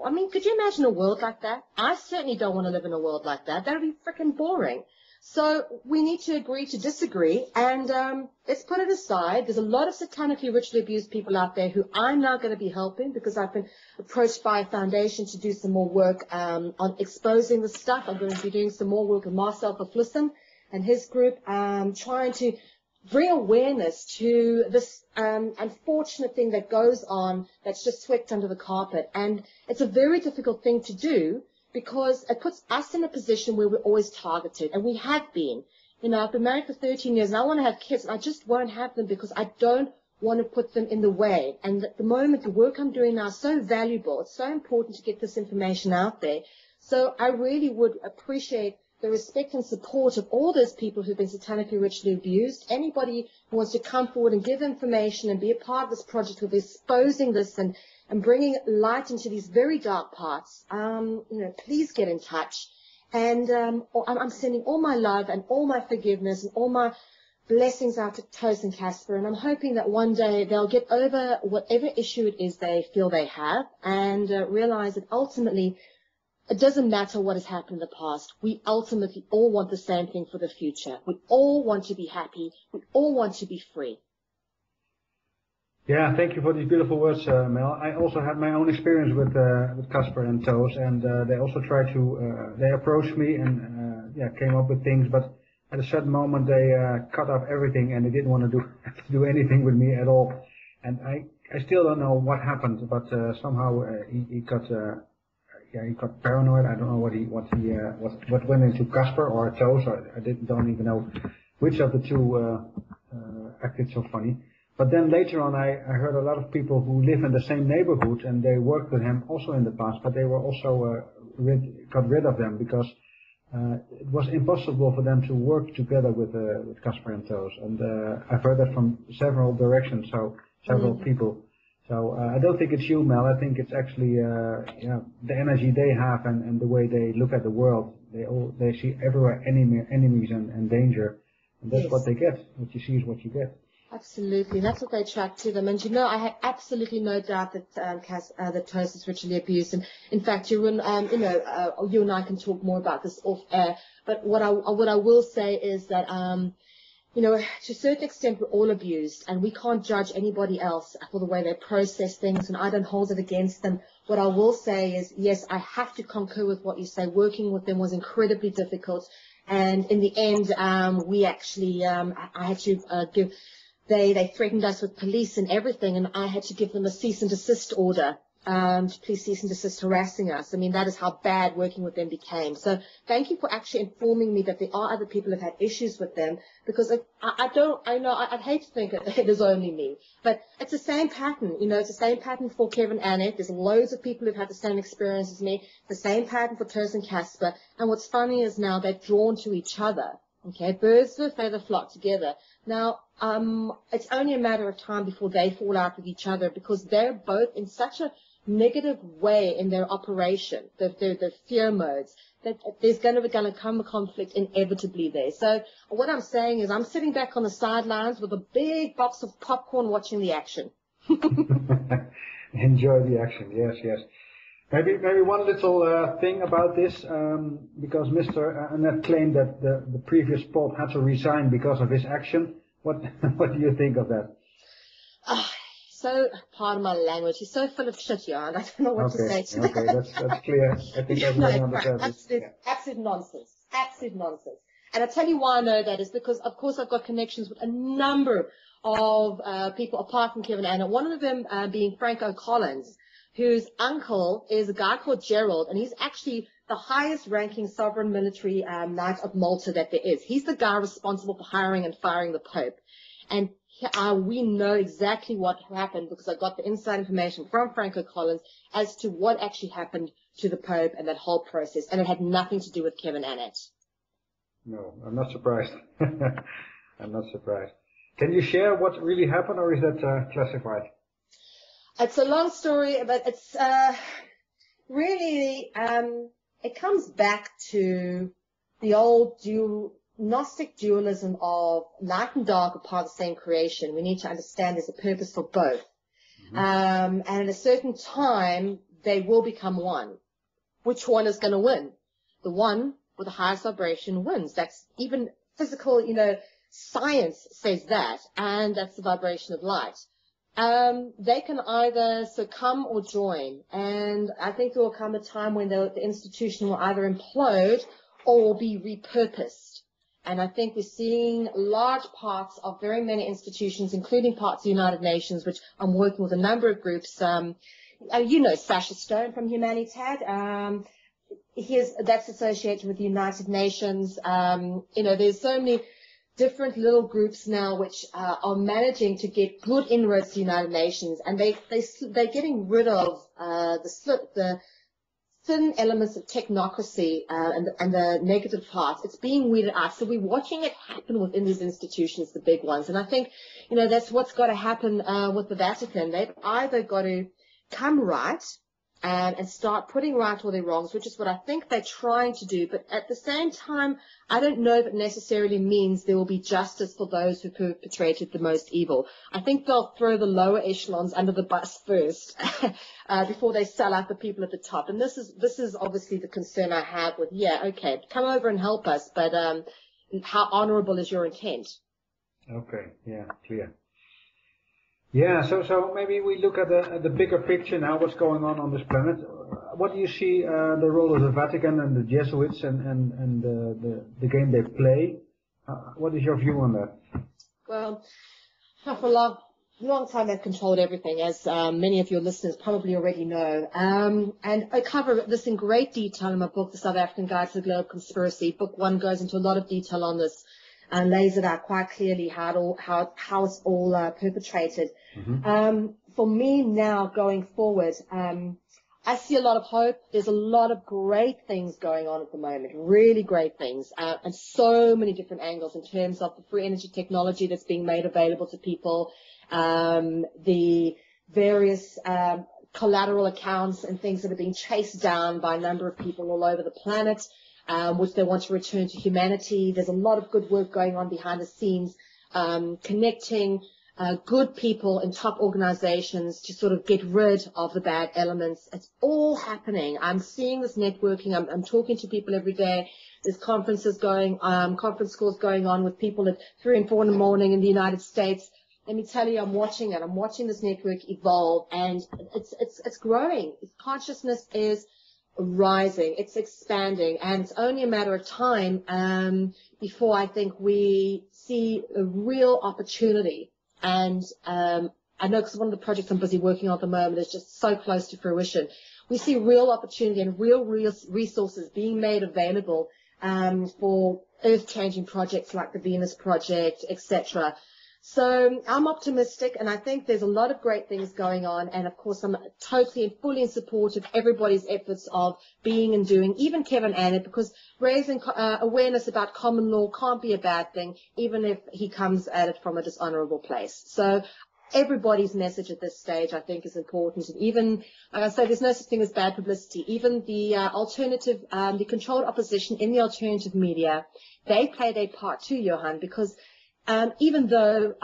I mean, could you imagine a world like that? I certainly don't want to live in a world like that. That would be freaking boring. So we need to agree to disagree, and let's put it aside. There's a lot of satanically ritually abused people out there who I'm now going to be helping, because I've been approached by a foundation to do some more work on exposing the stuff. I'm going to be doing some more work with Marcel Verflussen and his group, trying to bring awareness to this unfortunate thing that goes on that's just swept under the carpet. And it's a very difficult thing to do, because it puts us in a position where we're always targeted, and we have been. I've been married for 13 years, and I want to have kids, and I just won't have them because I don't want to put them in the way. And at the moment, the work I'm doing now is so valuable. It's so important to get this information out there. So I really would appreciate the respect and support of all those people who've been satanically ritually abused. Anybody who wants to come forward and give information and be a part of this project of exposing this and bringing light into these very dark parts, please get in touch. And I'm sending all my love and all my forgiveness and all my blessings out to Toast and Casper. And I'm hoping that one day they'll get over whatever issue it is they feel they have, and realize that ultimately it doesn't matter what has happened in the past. We ultimately all want the same thing for the future. We all want to be happy. We all want to be free. Yeah, thank you for these beautiful words, Mel. I also had my own experience with Casper and Toes, and they also tried to, they approached me and came up with things, but at a certain moment they cut off everything, and they didn't want to do anything with me at all. And I still don't know what happened, but somehow he got paranoid. I don't know what went into Casper or Toes. I don't even know which of the two acted so funny. But then later on, I heard a lot of people who live in the same neighborhood, and they worked with him also in the past, but they were also got rid of them because it was impossible for them to work together with Casper and Toes. And I've heard that from several directions, so several people. So I don't think it's you, Mel. I think it's actually the energy they have and the way they look at the world. They see everywhere enemies and danger, and that's what they get. What you see is what you get. Absolutely, that's what they attract to them. And I have absolutely no doubt that that Toast is ritually abused. And in fact, you and I can talk more about this off air. But what I will say is that to a certain extent, we're all abused, and we can't judge anybody else for the way they process things, and I don't hold it against them. What I will say is, yes, I have to concur with what you say. Working with them was incredibly difficult, and in the end, we actually, I had to give. They threatened us with police and everything, and I had to give them a cease and desist order to please cease and desist harassing us. I mean, that is how bad working with them became. So thank you for actually informing me that there are other people who have had issues with them, because I'd hate to think that it is only me, but it's the same pattern. You know, it's the same pattern for Kevin Annett. There's loads of people who've had the same experience as me, the same pattern for Ters and Casper. And what's funny is now they're drawn to each other. Okay, birds of a feather flock together. Now, it's only a matter of time before they fall out with each other, because they're both in such a negative way in their operation, the fear modes, that there's going to come a conflict inevitably there. So what I'm saying is I'm sitting back on the sidelines with a big box of popcorn watching the action. Enjoy the action, yes. Maybe one little thing about this, because Mr. Annett claimed that the previous Pope had to resign because of his action. What do you think of that? So, pardon my language, he's so full of shit, Jan. I don't know what to say to that. Okay, that's clear. I think everybody understands it. Absolute nonsense. Absolute nonsense. And I'll tell you why I know that is because, of course, I've got connections with a number of people apart from Kevin Annett. One of them being Franco Collins, whose uncle is a guy called Gerald, and he's actually the highest-ranking sovereign military knight of Malta that there is. He's the guy responsible for hiring and firing the Pope. And we know exactly what happened because I got the inside information from Franco Collins as to what actually happened to the Pope and that whole process, and it had nothing to do with Kevin Annett. No, I'm not surprised. I'm not surprised. Can you share what really happened, or is that classified? It's a long story, but it's really, it comes back to the old Gnostic dualism of light and dark are part of the same creation. We need to understand there's a purpose for both. Mm-hmm. And at a certain time, they will become one. Which one is going to win? The one with the highest vibration wins. That's even physical, science says that, and that's the vibration of light. They can either succumb or join, and I think there will come a time when the institution will either implode or be repurposed. And I think we're seeing large parts of very many institutions, including parts of the United Nations, which I'm working with a number of groups. Sasha Stone from Humanitad. That's associated with the United Nations. There's so many different little groups now which are managing to get good inroads to the United Nations, and they're getting rid of the thin elements of technocracy and the negative parts. It's being weeded out. So we're watching it happen within these institutions, the big ones. And I think, that's what's got to happen with the Vatican. They've either got to come right and start putting right all their wrongs, which is what I think they're trying to do. But at the same time, I don't know if it necessarily means there will be justice for those who perpetrated the most evil. I think they'll throw the lower echelons under the bus first before they sell out the people at the top. And this is obviously the concern I have with, okay, come over and help us, but how honorable is your intent? Okay, clear. Yeah, so maybe we look at the bigger picture now, what's going on this planet. What do you see the role of the Vatican and the Jesuits and the game they play? What is your view on that? Well, for a long time they've controlled everything, as many of your listeners probably already know. And I cover this in great detail in my book, The South African Guide to the Global Conspiracy. Book 1 goes into a lot of detail on this and lays it out quite clearly how it's all perpetrated. Mm-hmm. For me now going forward, I see a lot of hope. There's a lot of great things going on at the moment, really great things, and so many different angles in terms of the free energy technology that's being made available to people, the various collateral accounts and things that are being chased down by a number of people all over the planet, which they want to return to humanity. There's a lot of good work going on behind the scenes, connecting good people in top organizations to sort of get rid of the bad elements. It's all happening. I'm seeing this networking. I'm talking to people every day. There's conference calls going on with people at 3 and 4 in the morning in the United States. Let me tell you, I'm watching it. I'm watching this network evolve, and it's growing. Consciousness is rising. It's expanding, and it's only a matter of time before I think we see a real opportunity and I know because one of the projects I'm busy working on at the moment is just so close to fruition. We see real opportunity and real resources being made available for earth-changing projects like the Venus Project, etc. So I'm optimistic, and I think there's a lot of great things going on. And of course, I'm totally and fully in support of everybody's efforts of being and doing, even Kevin Annett, because raising awareness about common law can't be a bad thing, even if he comes at it from a dishonorable place. So everybody's message at this stage, I think, is important. And even, like I say, there's no such thing as bad publicity. Even the alternative, the controlled opposition in the alternative media, they play their part too, Johan, because even though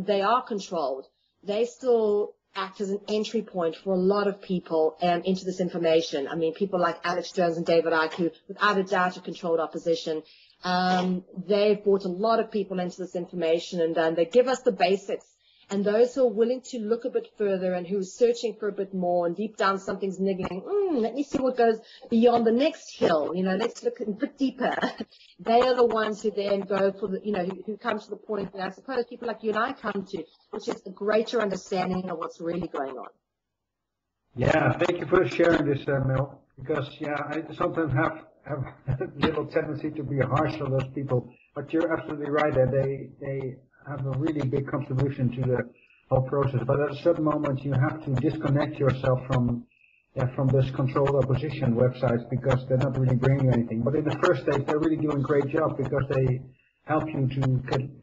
they are controlled, they still act as an entry point for a lot of people into this information. I mean, people like Alex Jones and David Icke, who without a doubt are controlled opposition. They've brought a lot of people into this information, and they give us the basics. And those who are willing to look a bit further and who are searching for a bit more, and deep down something's niggling, let me see what goes beyond the next hill, let's look a bit deeper. They are the ones who then go for the, who come to the point that I suppose people like you and I come to, which is a greater understanding of what's really going on. Yeah, thank you for sharing this, Mel, because, I sometimes have a little tendency to be harsh on those people, but you're absolutely right that they have a really big contribution to the whole process. But at a certain moment, you have to disconnect yourself from this controlled opposition websites because they're not really bringing you anything. But in the first stage, they're really doing a great job because they help you to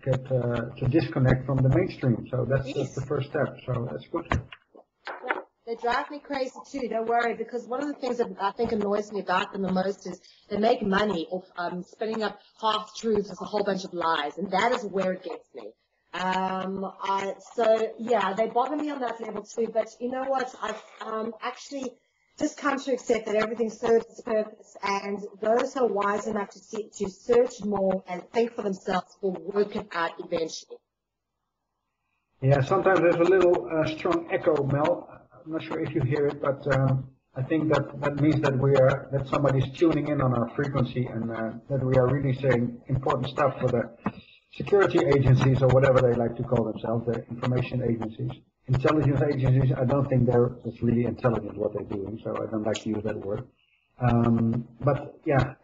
get to disconnect from the mainstream. So that's the first step. So that's good. Yeah, they drive me crazy too. Don't worry, because one of the things that I think annoys me about them the most is they make money off spinning up half truths with a whole bunch of lies, and that is where it gets me. They bother me on that level too. But you know what? I've actually just come to accept that everything serves its purpose, and those who are wise enough to search more and think for themselves will work it out eventually. Yeah, sometimes there's a little strong echo, Mel. I'm not sure if you hear it, but I think that means that somebody's tuning in on our frequency, and that we are really saying important stuff for the security agencies or whatever they like to call themselves, the information agencies. Intelligence agencies, I don't think it's really intelligent what they're doing, so I don't like to use that word. But yeah,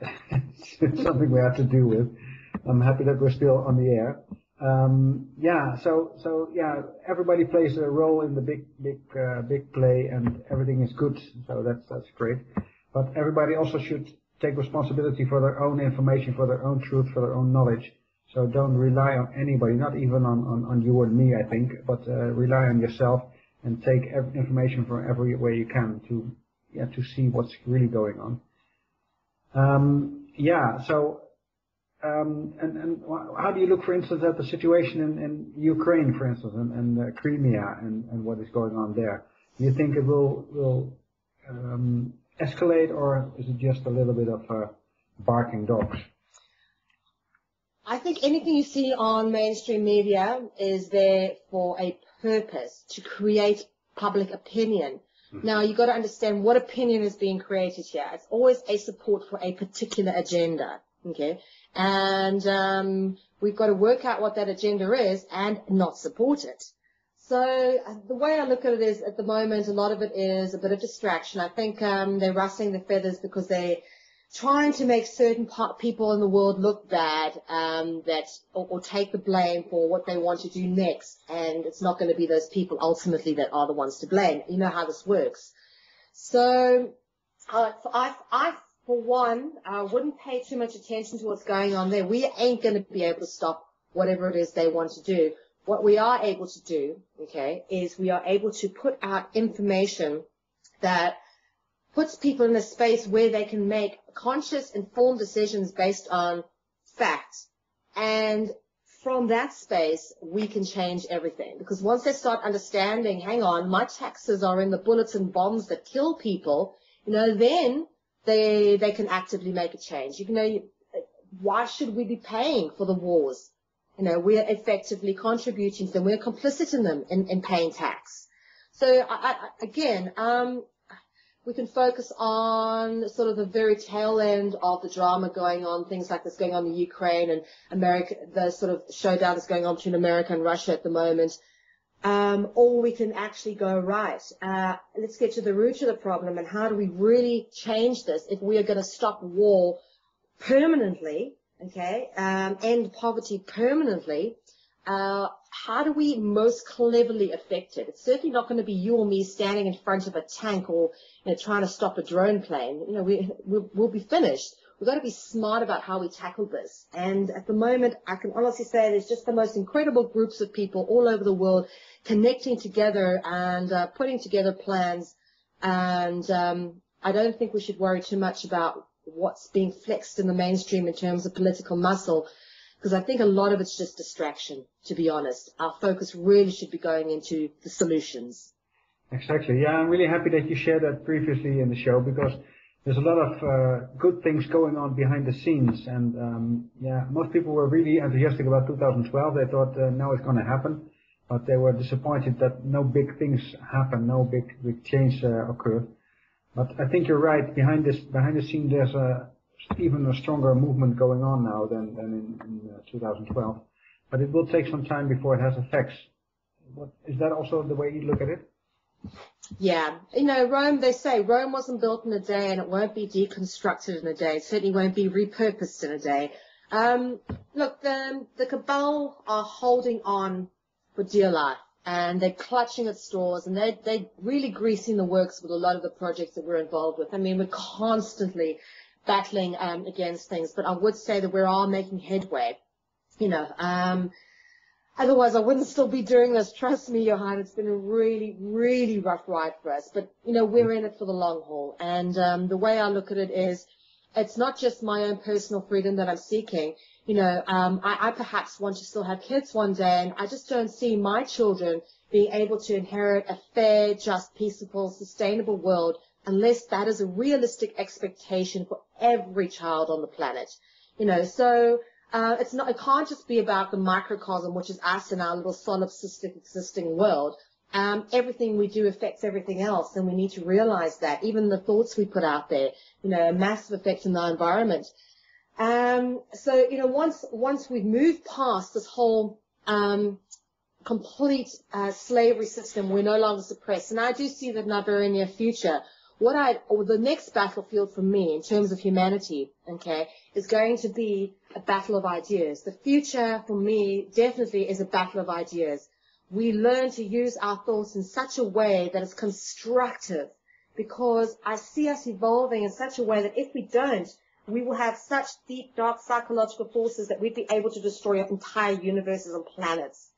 it's something we have to deal with. I'm happy that we're still on the air. Everybody plays a role in the big play, and everything is good, so that's great. But everybody also should take responsibility for their own information, for their own truth, for their own knowledge. So don't rely on anybody, not even on you or me, I think, but rely on yourself and take information from every way you can to see what's really going on. And how do you look, for instance, at the situation in Ukraine, for instance, and Crimea and what is going on there? Do you think it will escalate, or is it just a little bit of barking dogs? I think anything you see on mainstream media is there for a purpose, to create public opinion. Now, you've got to understand what opinion is being created here. It's always a support for a particular agenda, okay? And we've got to work out what that agenda is and not support it. So the way I look at it is, at the moment, a lot of it is a bit of distraction. I think they're rustling the feathers because they're trying to make certain people in the world look bad, or take the blame for what they want to do next. And it's not going to be those people ultimately that are the ones to blame. You know how this works. So I for one, wouldn't pay too much attention to what's going on there. We ain't going to be able to stop whatever it is they want to do. What we are able to do, okay, is we are able to put out information that puts people in a space where they can make conscious, informed decisions based on facts. And from that space, we can change everything. Because once they start understanding, hang on, my taxes are in the bullets and bombs that kill people, then they can actively make a change. Why should we be paying for the wars? We're effectively contributing to them. We're complicit in them in paying tax. So we can focus on sort of the very tail end of the drama going on, things like this going on in Ukraine and America, the sort of showdown that's going on between America and Russia at the moment. or we can actually go, right, let's get to the root of the problem, and how do we really change this if we are going to stop war permanently, okay, end poverty permanently. How do we most cleverly affect it? It's certainly not going to be you or me standing in front of a tank or, trying to stop a drone plane. We'll be finished. We've got to be smart about how we tackle this. And at the moment, I can honestly say there's just the most incredible groups of people all over the world connecting together and putting together plans. And I don't think we should worry too much about what's being flexed in the mainstream in terms of political muscle, because I think a lot of it's just distraction, to be honest. Our focus really should be going into the solutions. Exactly. Yeah, I'm really happy that you shared that previously in the show, because there's a lot of good things going on behind the scenes. And most people were really enthusiastic about 2012. They thought now it's going to happen, but they were disappointed that no big things happened, no big change occurred. But I think you're right. Behind the scene, there's even a stronger movement going on now than in 2012. But it will take some time before it has effects. Is that also the way you look at it? Yeah. Rome, they say Rome wasn't built in a day, and it won't be deconstructed in a day. It certainly won't be repurposed in a day. Look, the cabal are holding on for dear life, and they're clutching at straws, and they're really greasing the works with a lot of the projects that we're involved with. I mean, we're constantly battling against things, but I would say that we're all making headway. Otherwise, I wouldn't still be doing this. Trust me, Johan, it's been a really, really rough ride for us. But, we're in it for the long haul. And the way I look at it is, it's not just my own personal freedom that I'm seeking. I perhaps want to still have kids one day, and I just don't see my children being able to inherit a fair, just, peaceful, sustainable world unless that is a realistic expectation for every child on the planet. So it can't just be about the microcosm, which is us in our little solipsistic existing world. Everything we do affects everything else, and we need to realize that. Even the thoughts we put out there, a massive effect in the environment. Once we've moved past this whole complete slavery system, we're no longer suppressed. And I do see that in our very near future. The next battlefield for me in terms of humanity, okay, is going to be a battle of ideas. The future for me definitely is a battle of ideas. We learn to use our thoughts in such a way that is constructive, because I see us evolving in such a way that if we don't, we will have such deep, dark psychological forces that we'd be able to destroy entire universes and planets.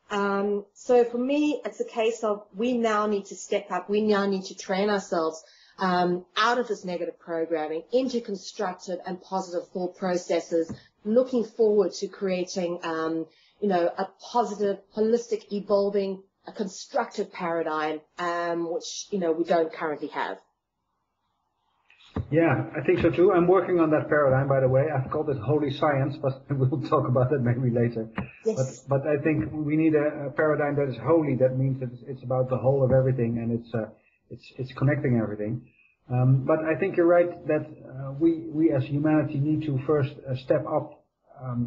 So for me, it's a case of we now need to step up. We now need to train ourselves out of this negative programming into constructive and positive thought processes, looking forward to creating, a positive, holistic, evolving, a constructive paradigm, which, we don't currently have. Yeah, I think so too. I'm working on that paradigm, by the way. I've called it holy science, but we'll talk about that maybe later. Yes. But I think we need a paradigm that is holy. That means that it's about the whole of everything, and it's connecting everything. But I think you're right that we as humanity need to first step up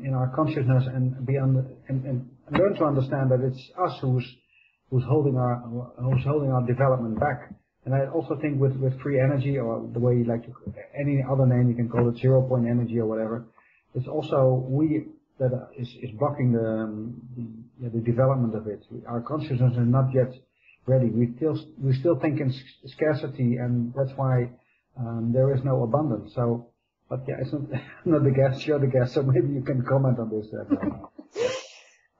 in our consciousness and and learn to understand that it's us who's holding our development back. And I also think with free energy, or the way you like to, any other name you can call it, 0 point energy or whatever, it's also we that is blocking the development of it. Our consciousness is not yet ready. We still think in scarcity, and that's why there is no abundance. So, but yeah, it's not the guest. You're the guest, so maybe you can comment on this.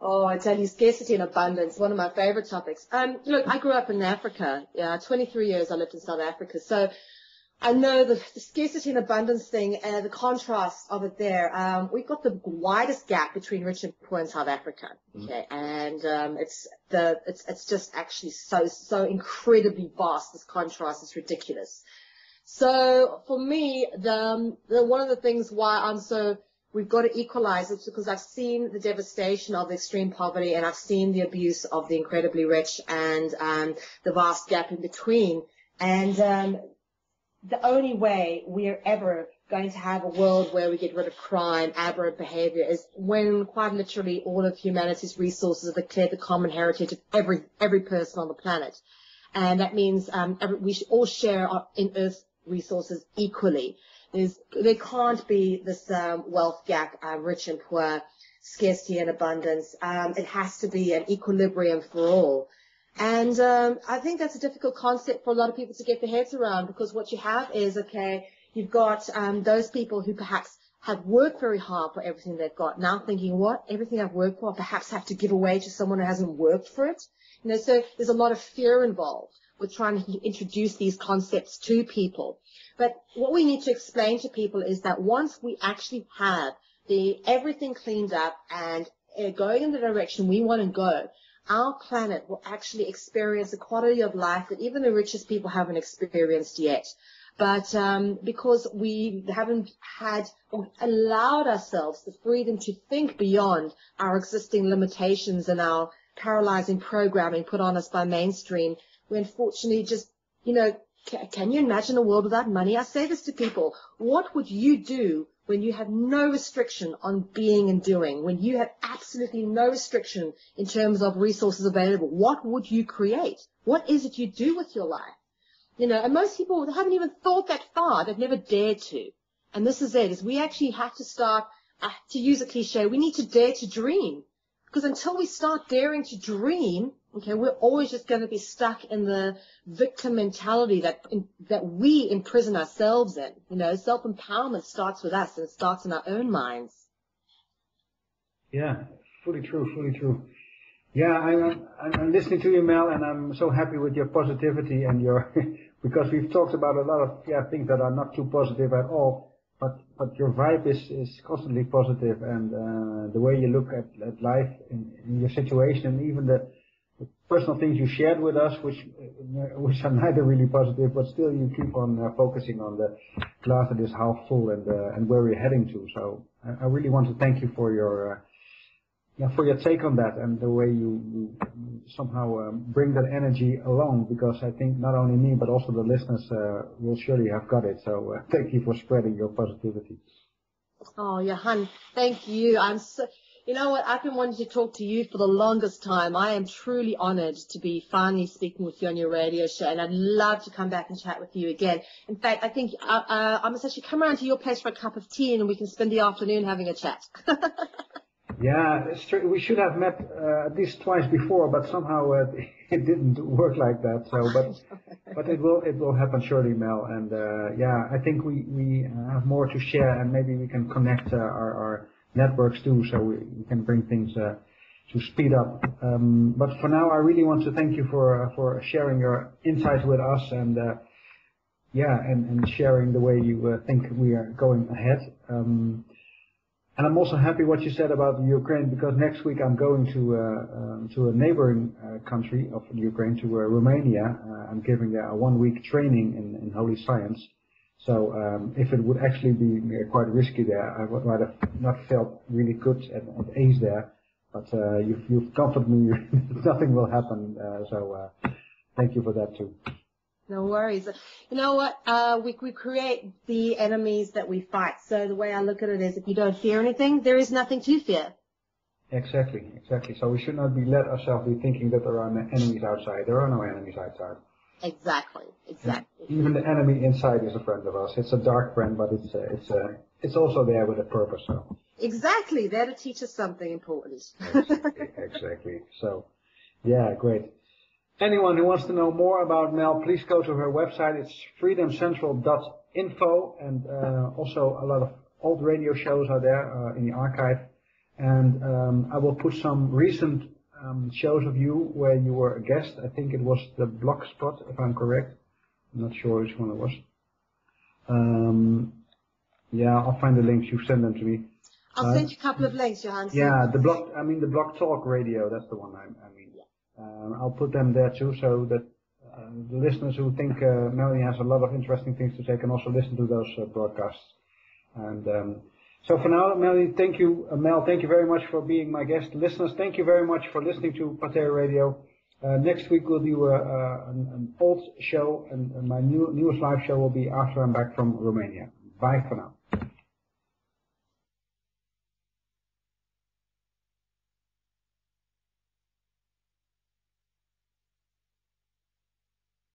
Oh, I tell you, scarcity and abundance, one of my favorite topics. Look, I grew up in Africa. 23 years I lived in South Africa. So I know the scarcity and abundance thing and the contrast of it there. We've got the widest gap between rich and poor in South Africa. Okay. And, it's just actually so incredibly vast. This contrast is ridiculous. So for me, one of the things why we've got to equalize it, because I've seen the devastation of extreme poverty, and I've seen the abuse of the incredibly rich and the vast gap in between. And the only way we're ever going to have a world where we get rid of crime, aberrant behavior, is when quite literally all of humanity's resources are declared the common heritage of every person on the planet. And that means we should all share in Earth's resources equally. There can't be this wealth gap, rich and poor, scarcity and abundance. It has to be an equilibrium for all. And I think that's a difficult concept for a lot of people to get their heads around, because what you have is, okay, you've got those people who perhaps have worked very hard for everything they've got, now thinking, what, everything I've worked for, I perhaps have to give away to someone who hasn't worked for it. You know, so there's a lot of fear involved with trying to introduce these concepts to people. But what we need to explain to people is that once we actually have everything cleaned up and going in the direction we want to go, our planet will actually experience a quality of life that even the richest people haven't experienced yet. But because we haven't had or allowed ourselves the freedom to think beyond our existing limitations and our paralyzing programming put on us by mainstream, we unfortunately just, you know, can you imagine a world without money? I say this to people. What would you do when you have no restriction on being and doing, when you have absolutely no restriction in terms of resources available? What would you create? What is it you do with your life? You know, and most people, they haven't even thought that far. They've never dared to. And this is it, is we actually have to start, to use a cliche, we need to dare to dream. Because until we start daring to dream, okay, we're always just going to be stuck in the victim mentality that we imprison ourselves in. You know, self-empowerment starts with us, and it starts in our own minds. Yeah, fully true, fully true. Yeah, I'm listening to you, Mel, and I'm so happy with your positivity and your because we've talked about a lot of things that are not too positive at all. But your vibe is constantly positive, and the way you look at life in your situation, even the personal things you shared with us, which are neither really positive, but still you keep on focusing on the glass that is half full and where we're heading to. So I really want to thank you for your take on that, and the way you somehow bring that energy along, because I think not only me but also the listeners will surely have got it. So thank you for spreading your positivity. Oh, Johan, thank you. You know what? I've been wanting to talk to you for the longest time. I am truly honored to be finally speaking with you on your radio show, and I'd love to come back and chat with you again. In fact, I think I must actually come around to your place for a cup of tea, and we can spend the afternoon having a chat. Yeah, it's true. We should have met at least twice before, but somehow it didn't work like that. So, but it will happen surely, Mel. And I think we have more to share, and maybe we can connect our networks too, so we can bring things to speed up. But for now, I really want to thank you for sharing your insights with us, and and sharing the way you think we are going ahead. And I'm also happy what you said about Ukraine, because next week I'm going to a neighboring country of Ukraine, to Romania. I'm giving a 1-week training in holy science. So if it would actually be quite risky there, I would rather not felt really good at ease there. But you've comforted me. Nothing will happen. So thank you for that too. No worries. You know what? We create the enemies that we fight. So the way I look at it is, if you don't fear anything, there is nothing to fear. Exactly. So we should not let ourselves be thinking that there are enemies outside. There are no enemies outside. Exactly. Even the enemy inside is a friend of us. It's a dark friend, but it's also there with a purpose. So. Exactly. There to teach us something important. Exactly. So, yeah, great. Anyone who wants to know more about Mel, please go to her website. It's freedomcentral.info, and also a lot of old radio shows are there in the archive. And I will put some recent shows of you where you were a guest. I think it was the Blogspot, if I'm correct. I'm not sure which one it was. I'll find the links. You send them to me. I'll send you a couple of links, Johan. Yeah, the Blog Talk Radio. That's the one I mean. I'll put them there too, so that the listeners who think Melanie has a lot of interesting things to say can also listen to those broadcasts. And so for now, Melanie, thank you. Mel, thank you very much for being my guest. Listeners, thank you very much for listening to Pateo Radio. Next week we'll do an old show, and my newest live show will be after I'm back from Romania. Bye for now.